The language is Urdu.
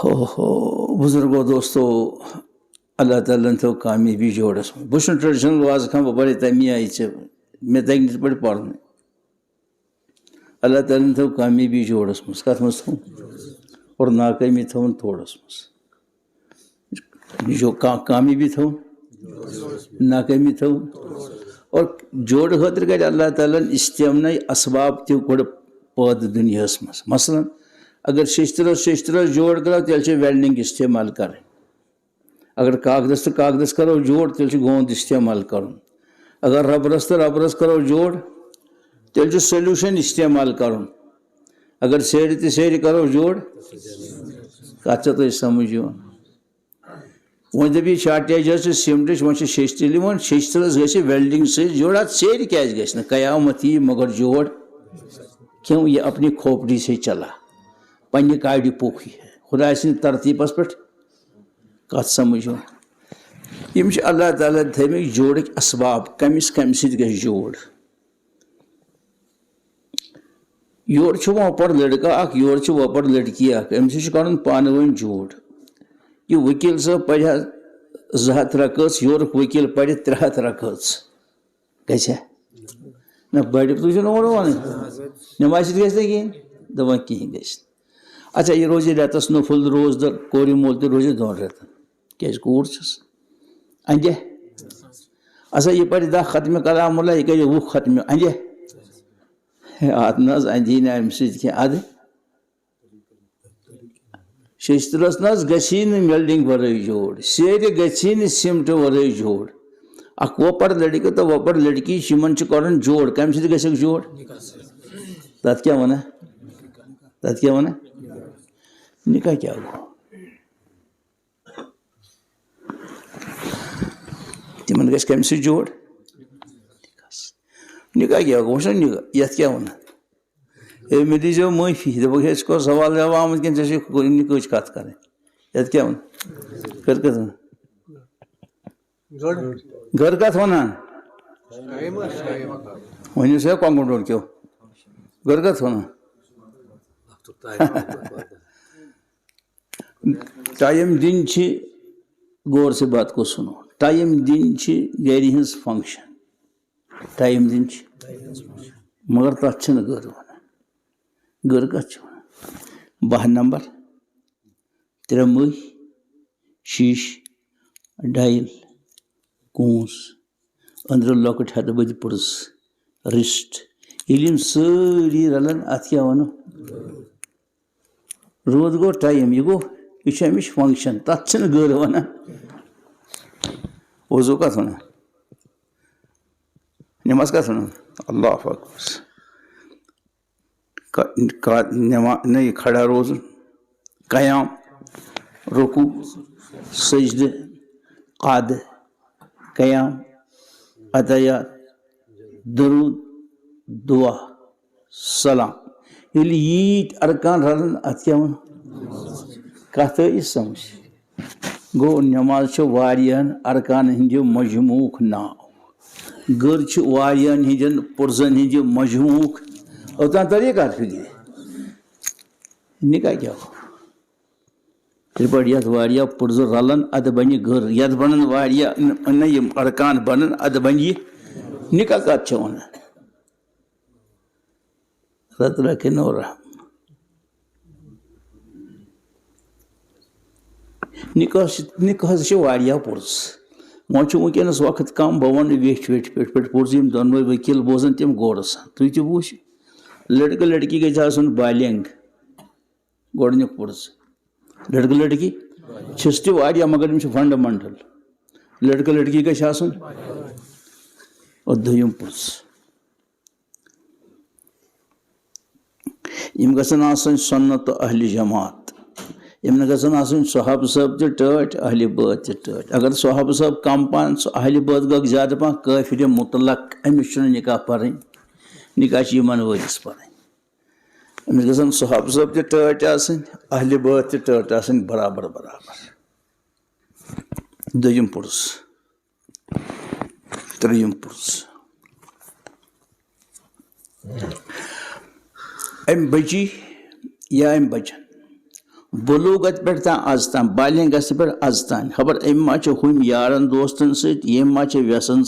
بزرگو دوستو اللہ تعالیٰ تھو کامیابی جوڑس بہت ٹریڈیشنل واز کھانا بہ پڑے تمی آئی مے تگہ نت پہ پڑھنے اللہ تعالیٰ تھو کامیابی جوڑس مز کت مز تھو اور ناکامی تھون تھوڑس مز جو کامیابی تھو ناکامی تھو اور جوڑ خاطر کر اللہ تعالیٰ استعمال اسباب تہ گۄڈٕ پٲدٕ دُنیاہس مز مثلاً اگر شیشترس جوڑ کرو تیل ویلڈنگ استعمال کریں اگر کاغذس تو کاغذس کرو جوڑ تیل گوند استعمال کرن اگر ربرس تو ربرس کرو جوڑ تیل سولوشن استعمال کرن اگر سیرِ تو سیرِ کرو جوڑ کت تھی سمجھ وہ دپی شارٹیج سیمٹچ وہ شیشتر شیشترس گھس ویلڈنگ سۭتۍ جوڑ اتھ سیرِ کیازِ گژھِ نہٕ قیامت یی مگر جوڑ کیوں یہ اپنی کھوپڑی سے چلا پنہ کاڑِ پوکھ ہے خدا سٕنٛدِ ترتیٖبس پٮ۪ٹھ کت سمجھو یم اللہ تعالیٰ تھٲیمٕتۍ جوڑٕکۍ اسباب کمس کمہِ سۭتۍ گژھِ جوڑ یورٕ چھُ وۄپر لڑکہٕ اکھ یورٕ چھِ وۄپر لڑکی اکھ أمِس چھُ کرُن پانہٕ ؤنۍ جوڑ یہ ؤکیٖل صٲب پرِ 200 رکٲژ یورُک ؤکیٖل پرِ 300 رکٲژ گژھِ نہ بڑِ تُہۍ چھِو نہٕ اورٕ ونان نٮ۪مازِ سۭتۍ گژھِ نہٕ کِہیٖنۍ دپان کِہیٖنۍ گژھِ اچھا یہ روزِ رٮ۪تس نفل روزدر کورِ مول تہِ روزِ 2 رٮ۪تن کیازِ کوٗر چھس اندے اچھا یہ پرِ 10 ختمہِ کلام اللہ یہ کرِ 20 ختمہِ اندے اتھ نہ حظ اندی نہٕ امہِ سۭتۍ کینٛہہ ادٕ شیشترس نہ حظ گژھی نہٕ ویلڈنگ ورٲے جوڑ سیرِ گژھی نہٕ سیمٹہٕ ورٲے جوڑ اکھ وۄپر لڑکہٕ تہٕ وۄپر لڑکی یِمن چھُ کرُن جوڑ کمہِ سۭتۍ گژھکھ جوڑ تتھ کیاہ ونان نکاح کیا گو تمن گژھِ کمہِ سۭتۍ جوڑ نکاح کیا گو وچھ نکاح یتھ کیا ونان اے مےٚ دیٖزیو معٲفی دپکھ ہے ژٕ کوٚر سوال جواب آمُت کِنہٕ ژےٚ چھُے نکاحٕچ کتھ کرٕنۍ یتھ کیا ونان کر کتھ ونان گھر کتھ ونان ؤنِو سا کۄنٛگُن ڈوٚڈ کیو گھر کتھ ونان ٹائم دن غور سے بات کو سنو ٹائم دن گھر ہز فنکشن ٹائم دن مگر تک گھر ونان گھر کت ونان 12 نمبر 3 مٔہۍ شیٖش ڈایل کوٗنٛس أنٛدرٕ لۄکٕٹۍ ہٮ۪تہٕ بٔدۍ پٕرٕژ رِسٹ ییٚلہِ یِم سٲری رلن اتھ کیٛاہ ونو روٗد گوٚو ٹایم یہ گوٚو یہ چھُ امِچ فنکشن تتھ چھِنہٕ گھر ونان وضوٗ کتھ ونان نٮ۪ماز کتھ ونان اللہ اکبر نہ یہ کھڑا روزُن قیام رکوع سجدٕ قعدٕ قیام عطیات درود دعا سلام ییٚلہِ ییٖتۍ ارکان رلن اتھ کیٛاہ ونو کتھ آیہِ سمجھ گوٚو نٮ۪ماز چھِ واریاہن ارکانن ہٕنٛدِ مجموٗعُک ناو گٔر چھِ واریاہن ہٕنٛدٮ۪ن پُرزن ہٕنٛدِ مجموٗعُک اوٚتام تریہِ کتھ فِکرِ نکاح کیٛاہ گوٚو یِتھ پٲٹھۍ یتھ واریاہ پُرزٕ رلن ادٕ بنہِ گٔر یتھ بنن واریاہ نہ یِم ارکان بنن ادٕ بنہِ یہِ نکاح کتھ چھِ ونان رت رکھن اور نکاح چھِ واریاہ پُرز وۄنۍ چھُ وٕنکیٚنس وقت کم بہٕ ونہٕ ویٚٹھۍ پٮ۪ٹھ پُرزٕ یِم دۄنوے ؤکیٖل بوزن تِم غورٕ سان تُہۍ تہِ وٕچھ لڑکہٕ لڑکی گژھِ آسُن بالینگ گۄڈٕنیُک پُرز لڑکہٕ لڑکی چھِس تہِ واریاہ مگر یِم چھِ فنڈامنٹل لڑکہٕ لڑکی گژھِ آسُن اور دوٚیِم پُرز یِم گژھن آسٕنۍ سُنت تہٕ اہلِ جماعت یِم نہٕ گژھن آسٕنۍ صحابہٕ صٲب تہِ ٹٲٹھۍ اہلِ بٲتھ تہِ ٹٲٹھۍ اگر صحابہٕ صٲب کم پہن اہلِ بٲتھ گوٚکھ زیادٕ پہن کٲفرِ مطلق أمِس چھُنہٕ نکاح پرٕنۍ نکاح چھِ یِمن وٲلِس پرٕنۍ أمِس گژھن صحابہٕ صٲب تہِ ٹٲٹھۍ آسٕنۍ اہلِ بٲتھ تہِ ٹٲٹھۍ آسٕنۍ برابر دوٚیِم پُرز ترٛیٚیِم پُرز امہِ بچی یا امہِ بچن بلوغت پہ آز تام بالغ گھس پہ آز تام خبر ام ما ہم یارن دوستن یم ما ویسن